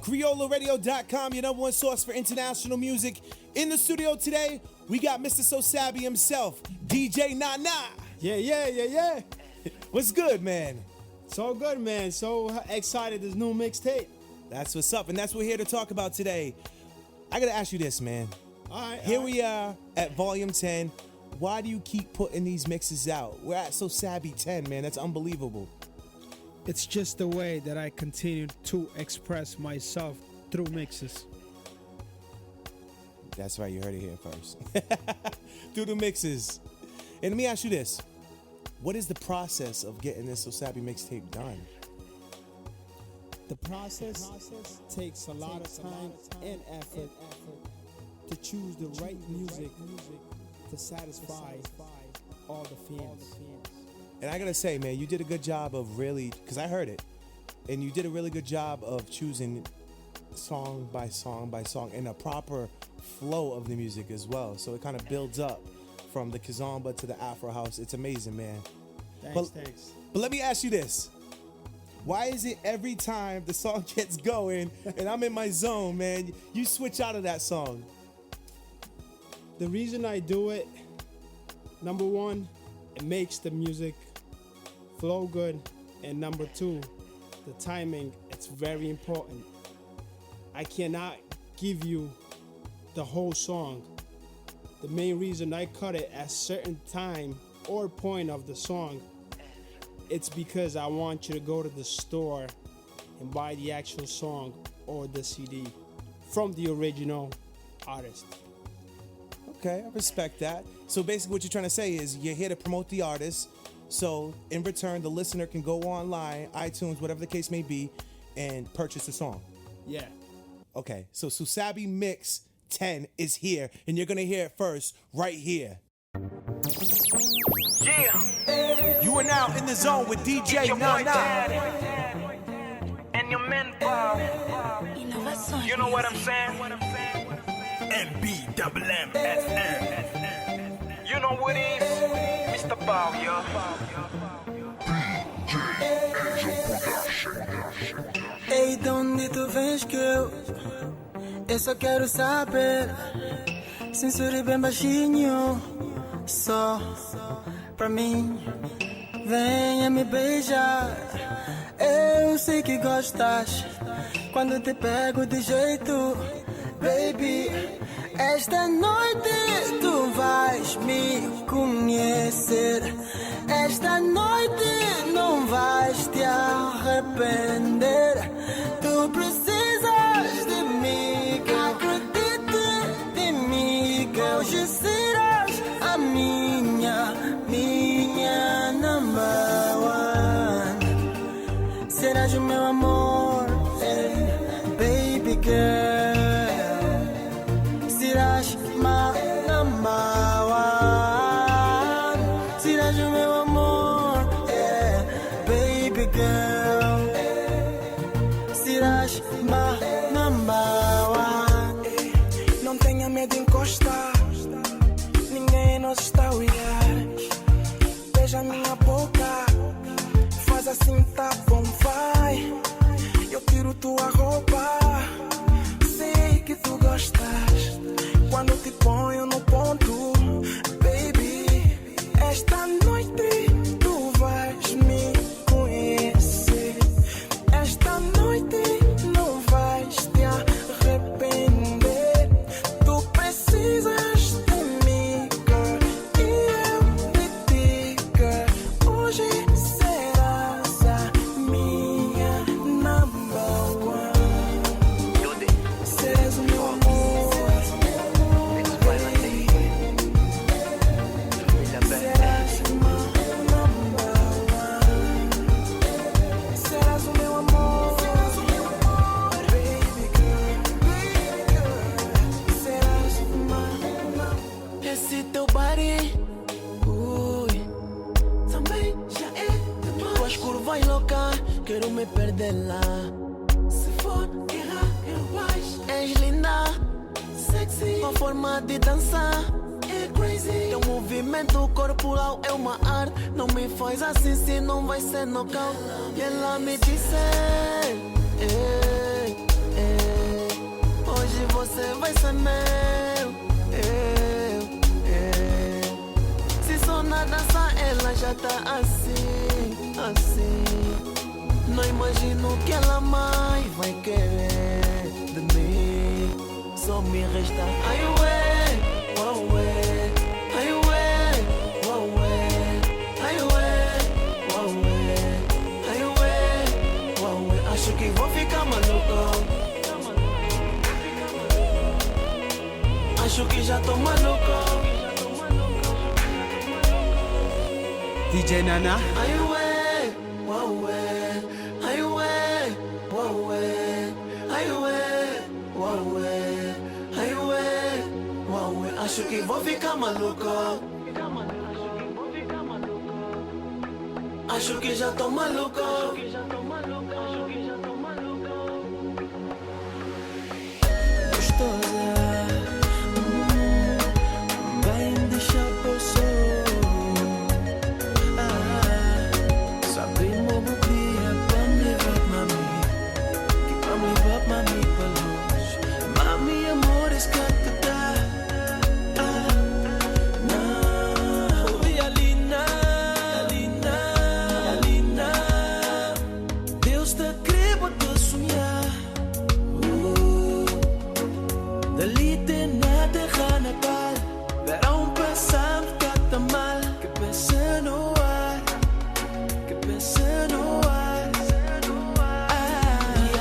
CreolaRadio.com, your number one source for international music. In the studio today, we got Mr. So Savvy himself, DJ Nana. Yeah. What's good, man? So good, man. So excited, this new mixtape. That's what's up, and that's what we're here to talk about today. I gotta ask you this, man. All right. Here we are at Volume 10. Why do you keep putting these mixes out? We're at So Savvy 10, man. That's unbelievable. It's just the way that I continue to express myself through mixes. That's right, you heard it here first. Through the mixes. And let me ask you this. What is the process of getting this So Savvy mixtape done? The process takes a lot of time and effort to choose the right music to satisfy all the fans. And I gotta say, man, you did a good job of really, because I heard it, and you did a really good job of choosing song by song by song and a proper flow of the music as well. So it kind of builds up from the kizomba to the Afro house. It's amazing, man. Thanks. But let me ask you this. Why is it every time the song gets going and I'm in my zone, man, you switch out of that song? The reason I do it, number one, it makes the music flow good. And number two, the timing, it's very important. I cannot give you the whole song. The main reason I cut it at a certain time or point of the song, it's because I want you to go to the store and buy the actual song or the CD from the original artist. Okay, I respect that. So basically what you're trying to say is you're here to promote the artist. So in return, the listener can go online, iTunes, whatever the case may be, and purchase the song. Yeah. Okay, so So Savvy Mix 10 is here, and you're going to hear it first right here. Yeah. You are now in the zone with DJ Nana. And your men power. You know what I'm saying? NBMMSM. You know what it is? Mr. Bow, yo. Ei, de onde tu vens que eu só quero saber. Censure bem baixinho, só pra mim. Venha me beijar. Eu sei que gostas quando te pego de jeito, baby. Esta noite tu vais me conhecer. Esta noite não vais te arrepender. Tu precisas de mim, acredite de mim, que hoje serás a minha number one. Serás o meu amor, baby girl. Serás my number one. Serás o meu amor, baby girl. Serás my number one. Não tenha medo de encostar, ninguém nos está a olhar. Beija minha boca, faz assim, tá bom, vai. Eu tiro tua roupa, sei que tu gostas quando te ponho no ponto, baby. Esta noite tu vais me conhecer. Esta noite não vais te arrepender. Tu precisas de mim, girl, e eu te digo, hoje serás a minha number one. Serás o meu amor, serás my number one. Serás o meu amor, baby girl. Serás my number. Esse teu body, ui, também já é demais. Tuas curvas loucas, quero me perder lá. Se for guerra, eu vais. És linda, sexy, tua forma de dançar é crazy. Teu movimento corporal é uma arte. Não me faz assim se não vai ser nocaute. E ela me disse, que vou ficar maluco. Acho que já tô maluco. DJ Nana. Ai ué, ué, ai ué, ué, ai ué, ai ué, acho que vou ficar maluco. Acho que já tô maluco. Gostosa, bem deixa por sabe como cria pra me levar mami, que pra me levar mami pra longe. Mami, amor, es que te dá. Deus te criou para sonhar. Dali te nada gana pal. Verão passar fica mal. Que pensa no ar. Que pensa no ar.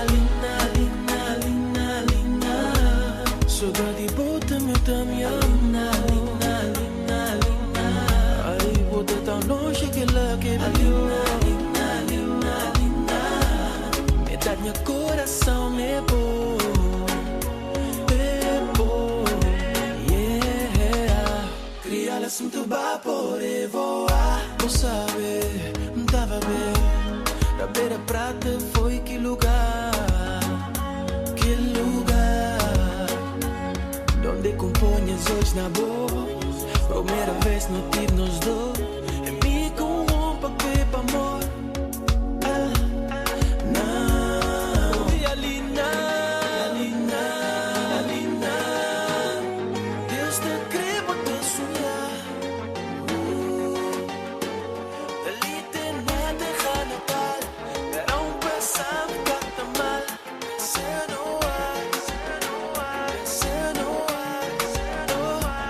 Lina, lina, lina, lina. Saudade bota meu tamanho. Lina, lina, lina, lina. Ai, bota tão longe que lá que viu. Lina, lina, lina. Metade meu coração me pôs. Se me tubar por voar, vou saber, não tava bem. Da beira prata foi que lugar, donde compõe as olhos na boca. Primeira vez não tive nos dois, é mim com um paquete pra amor.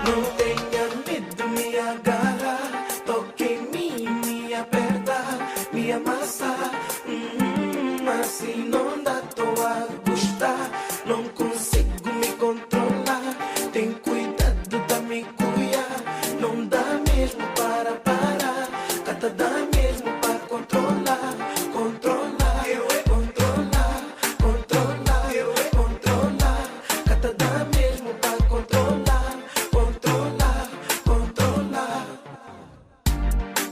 Não tenha medo, me agarra, toque em mim, me aperta, me amassa, assim não dá, tô a gostar, não consigo me controlar, tem cuidado da me cuidar, não dá mesmo para parar, cata dá mesmo para controlar, controlar, eu é controlar, controlar, eu é controlar, cata dá mesmo para controlar.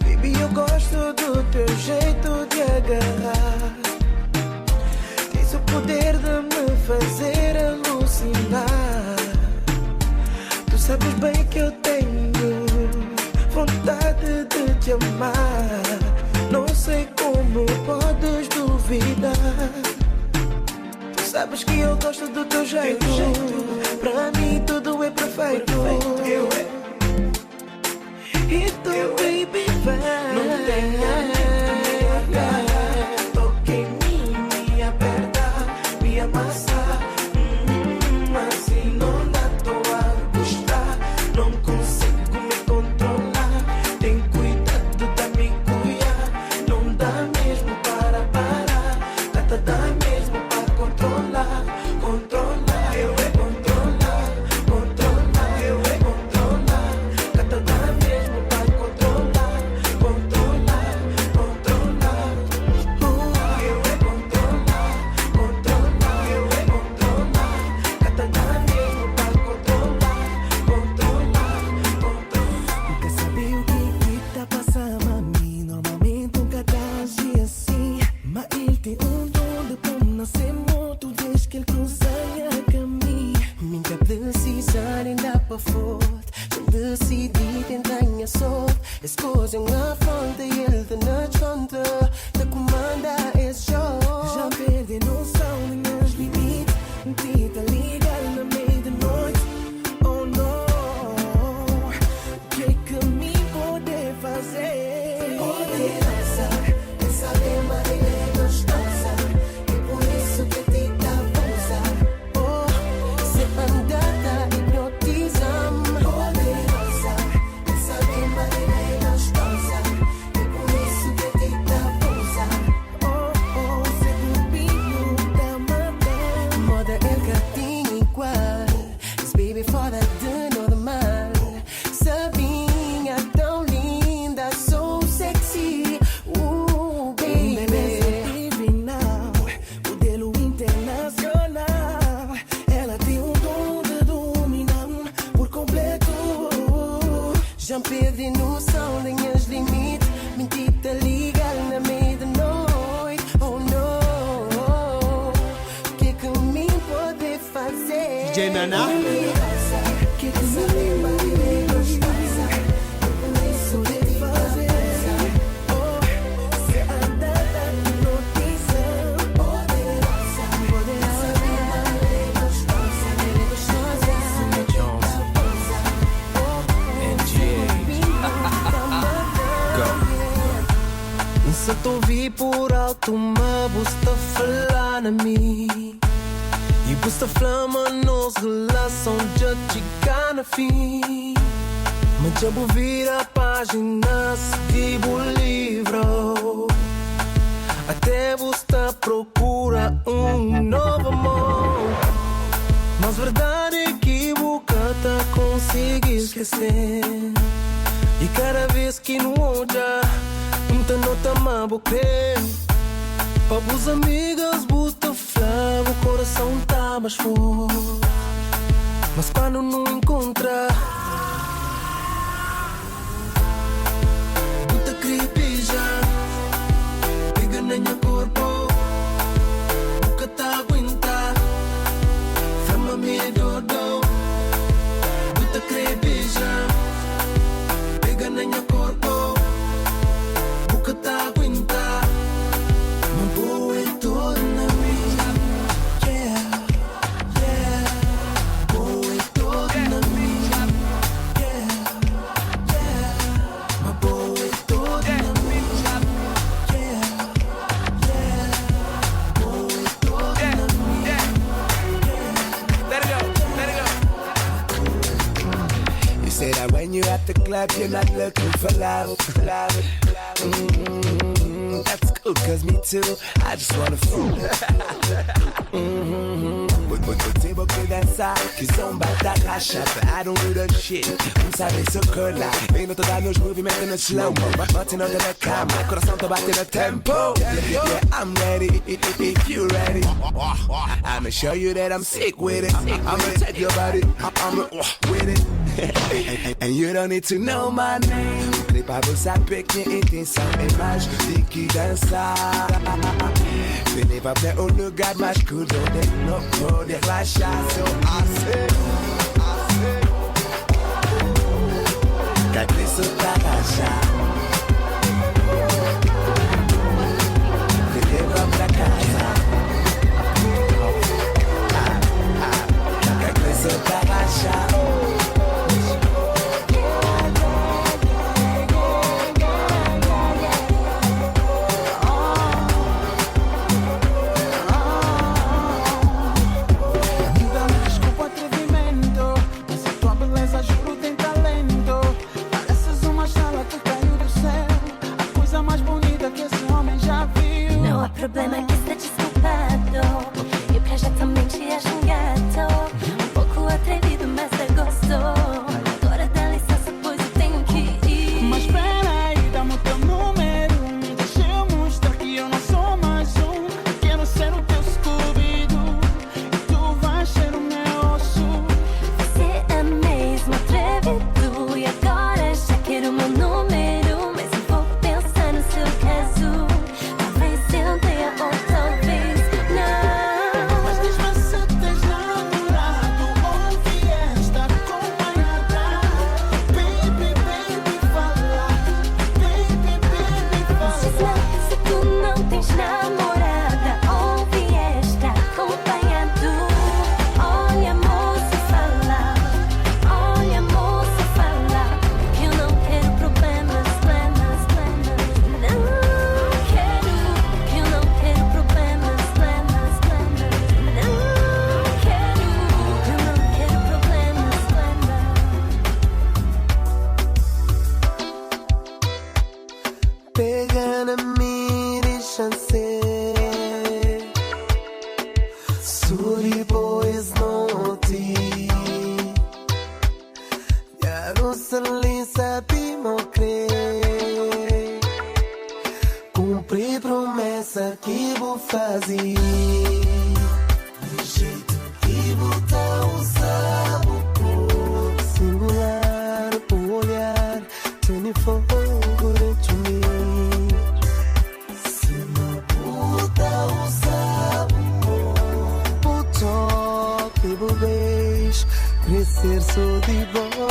Baby, eu gosto do teu jeito de agarrar. Tens o poder de me fazer alucinar. Tu sabes bem que eu tenho vontade de te amar. Não sei como podes duvidar. Tu sabes que eu gosto do teu jeito. Pra mim tudo é perfeito. Eu é. E tu, baby, vai. Não tenha medo, me agarrar. Toque em mim, me aperta, me amassa. Assim não dá, tô a gostar. Não consigo me controlar. Tem cuidado da me cuidar. Não dá mesmo para parar. Cata dá mesmo para controlar. Controlar, eu é controlar. Controlar, eu é controlar. Cata dá mesmo para controlar. Controlar, controlar. Eu é controlar. Controlar, eu é controlar. Cata dá mesmo para controlar. Controlar, controlar. Nunca sabia o que tá passando a mim. Normalmente nunca tá assim assim. Mas ele tem dom de como nascer morto desde que ele cruza a caminho. Minha decisão ainda para forte. Já decidi tentar minha sorte. As coisas na fronte e ele de noite contra. Da comanda esse jogo. Já perdi noção dos meus limites. Tenta ligar na meia da noite. Oh não. O que me poder fazer? Poderosa. Essa lema ele é gostosa. E por isso que te dá bolsa. Oh, se andata hipnotizam. Poderosa. Essa lema ele é gostosa. E por isso que te dá bolsa. perde noção, linhas limite. Mentira legal na meia da noite. Oh no, que me pode fazer? DJ Nana. Que sabe bater gostosa. Isso de fazer. Oh, se anda dando notícia. Poderosa, poderosa. Gostosa, gostosa. Se tu vi por alto, mas você falar na mim. E você flama nos relação já chegar na fim. Mas já vou vir a página, seguir o livro. Até você procura novo amor. Mas verdade é que tá consegui esquecer. E cada vez que não olha, não nota mais vou crer. Para os amigos, busta flava, o coração tá mais forte. Mas quando não encontra, buta creepy já. Pega na minha corpo, nunca tá aguenta. Flama-me dodo, buta creepy já. Pega na minha corpo, nunca tá aguenta. When you're at the club, you're not looking for love. That's cool, cause me too, I just wanna fool. But table que dançar, que são batata cachaça. I don't do the shit, sabe isso cola. Vem no toda nos movimentos no slow-mo. Batendo na cama, coração tá batendo tempo. Yeah, I'm ready, if you ready. I'ma show you that I'm sick with it. I'ma take your body, I'ma with it. And you don't need to know my name. Falei pra você saber que minha intenção é mais de que dançar. Vem levar pra um lugar mais cool, onde não pode relaxar. So I say, cadê isso pra relaxar? Vem levar pra casa. Cadê isso pra relaxar? Problema que está desculpado. E pra já também te acho um gato. Um pouco atrevido, mas você gostou. Agora dá licença, pois eu tenho que ir. Mas peraí, dá-me o teu número. Deixa eu mostrar que eu não sou mais um. Quero ser o teu Scooby-Doo e tu vais ser o meu osso. Você é mesmo atrevido. E agora já quero o meu número. Mas eu vou pensar no seu caso. Ou talvez não. Mas diz-me se tens namorado ou vieste acompanhada. Baby, baby, fala. Baby, baby, fala. Se tu não tens namorada ou vieste acompanhado. Olha, moça, fala. Olha, moça, fala. Que eu não quero problemas, problemas, problemas. Não quero. Pega na minha deixa ser. Sorry boys noti. Ya não se sabe mo crer. Cumprir promessa que vou fazer. Do jeito que vou tá usar o corpo. Singular o olhar. bebês, crescer sou de boa.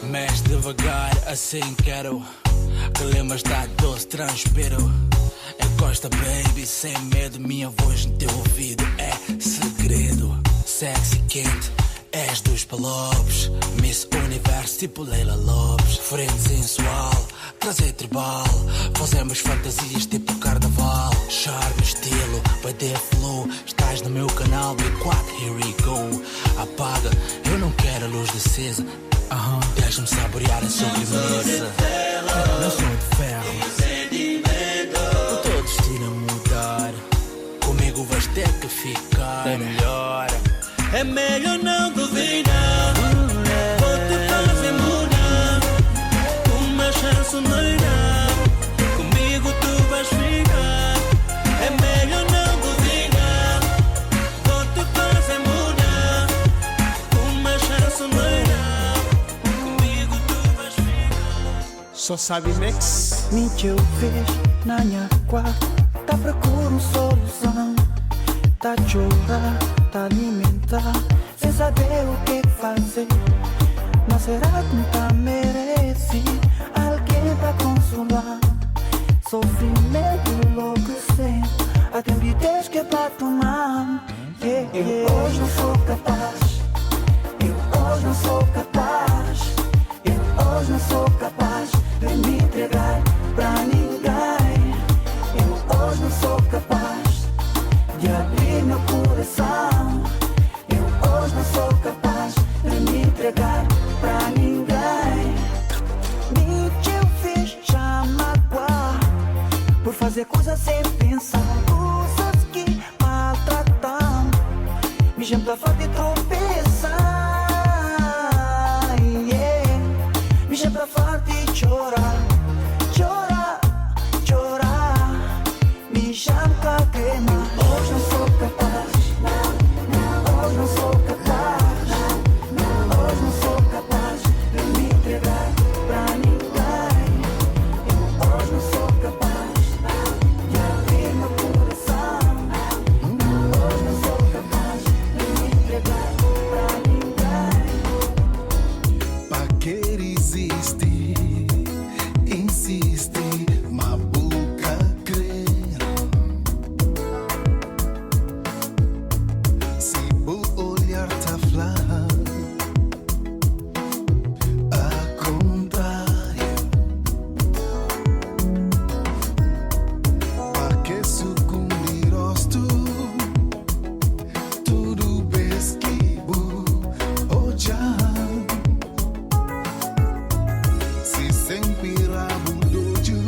Mexe devagar, assim quero que lembras da doce, transpiro. Encosta, baby, sem medo. Minha voz no teu ouvido é segredo. Sexy, quente, és dos palopes. Miss Universo, tipo Leila Lopes. Frente sensual, trazer tribal. Fazemos fantasias tipo carnaval. Charme, estilo, vai ter flow. Estás no meu canal, B4, here we go. Apaga, eu não quero a luz acesa. Deixa-me saborear a sobremesa. Não sou de ferro, o teu destino a mudar. Comigo vais ter que ficar. É melhor não duvidar. Vou te fazer mudar. Uma chance melhor. Comigo tu vais ficar. É melhor não duvidar. Vou te fazer mudar. Uma chance melhor. Só sabe mix. Me que eu vejo na minha quarta, tá procurando solução. Tá a chorar, tá a alimentar, sem saber o que fazer. Mas será que não tá merece alguém pra consolar? Sofrimento enlouquecendo, a timidez que é pra tomar. Eu hoje não sou capaz. Eu hoje não sou capaz. Eu hoje não sou capaz de me entregar pra ninguém. Eu hoje não sou capaz de abrir meu coração. Eu hoje não sou capaz de me entregar pra ninguém. Me que eu fiz já magoar por fazer coisas sem pensar, coisas que maltratam, me chamam pra falta de tropeçar. Me chama pra falar de chorar, chorar, chorar. Me chama pra queimar. Hoje não sou capaz. Hoje não sou capaz. Hoje não sou capaz de me entregar pra ninguém. Eu hoje não sou capaz de abrir meu coração. Hoje não sou capaz de me entregar pra ninguém. Paquera existe, insiste, mas boca crê. Se o olhar tá falando, a contrário, porque sucumbir rosto, tudo pesquibo, ojá. Se sempre rabudojo,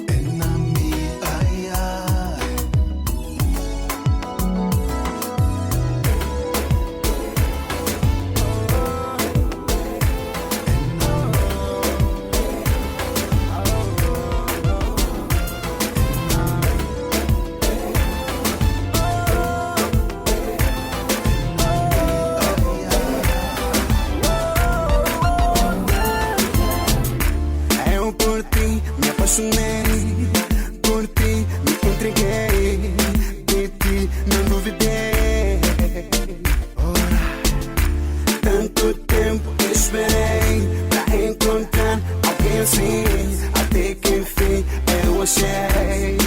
é na minha ai ai. Eu por ti me apaixonei, por ti me entreguei, de ti não duvidei. Ora, tanto tempo esperei pra encontrar alguém assim, até que enfim eu achei.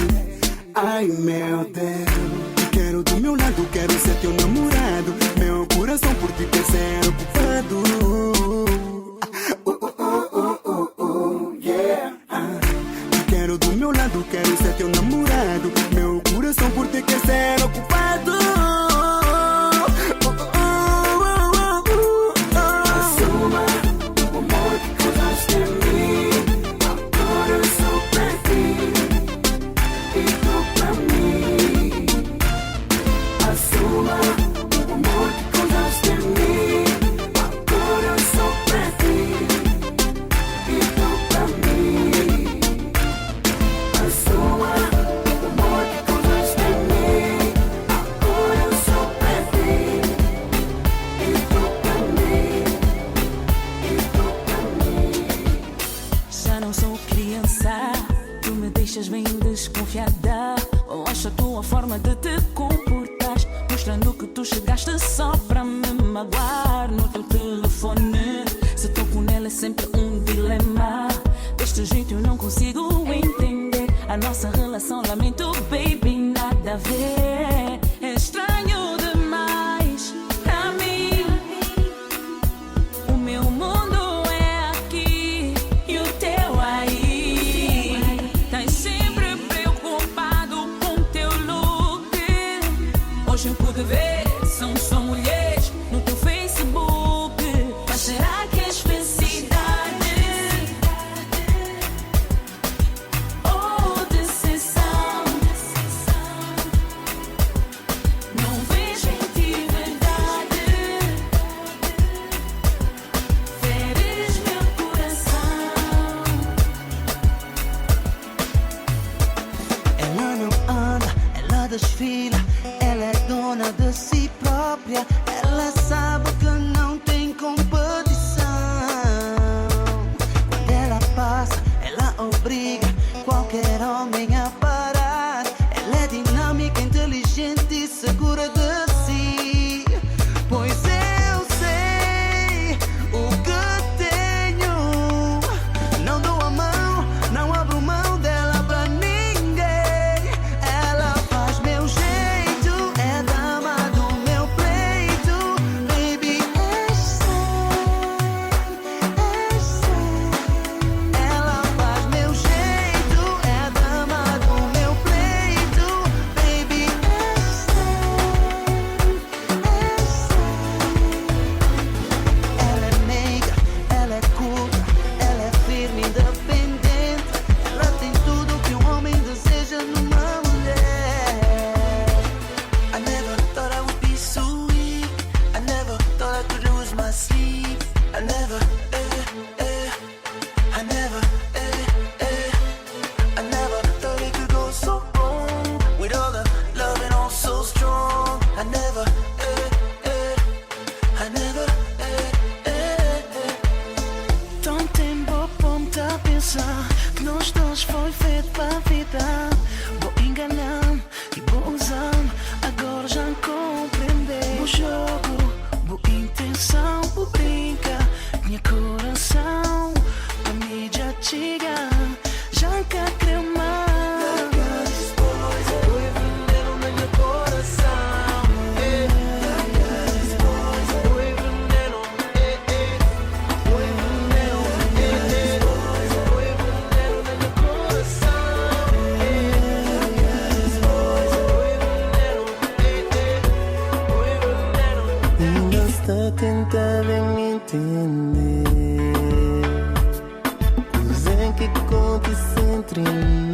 Ai meu Deus, quero do meu lado, quero ser teu namorado. Meu coração por ti quer ser ocupado. Quero do meu lado, quero ser teu namorado. Meu coração por ti quer ser ocupado. Assuma o amor que causaste em mim. Agora eu sou pra ti e tu pra mim. Assuma o amor que causaste em mim. Agora eu sou pra ti. Já não sou criança, tu me deixas bem desconfiada. Mostra a tua forma de te comportar, mostrando que tu chegaste só pra me magoar. No teu telefone, se toco nela é sempre um dilema. Deste jeito eu não consigo entender a nossa relação, lamento baby, nada a ver. É estranho demais pra mim. O meu mundo é aqui e o teu aí. Tás sempre preocupado com teu look. Hoje eu pude ver, são só mulheres no teu Facebook. Mas será que és felicidade? Ou decepção? Não vejo em ti verdade. Feres meu coração. Ela não anda, ela desfila. Ela é dona de si própria. Ela sabe que não tem competição. Quando ela passa, ela obriga qualquer homem a parar. Ela é dinâmica, inteligente e segura de si. Pois eu sei o que tenho. Não dou a mão, não abro mão dela pra ninguém. Ela faz meu jeito, é dama do meu peito. Baby, é ela faz meu jeito, é dama do meu peito. Baby, ela é meiga, ela é culta, ela é firme, independente. Ela tem tudo que um homem deseja numa mulher. I never thought I would be so weak. I never thought I could lose my sleep. I never, I never, I never thought it could go so wrong. With all the love and all so strong. I never, I never, Tanto tempo ponto a pensar que nós dois foi feito pra vida. Vou enganando e vou usando, agora já compreender. Vou jogo, boa intenção, vou brincar. Minha coração, a mídia antiga, já cá creu mais. Foi veneno no meu coração. Foi veneno, foi veneno, foi veneno no meu coração. Foi veneno, ainda está tentando me entender. Coisa que acontece entre nós.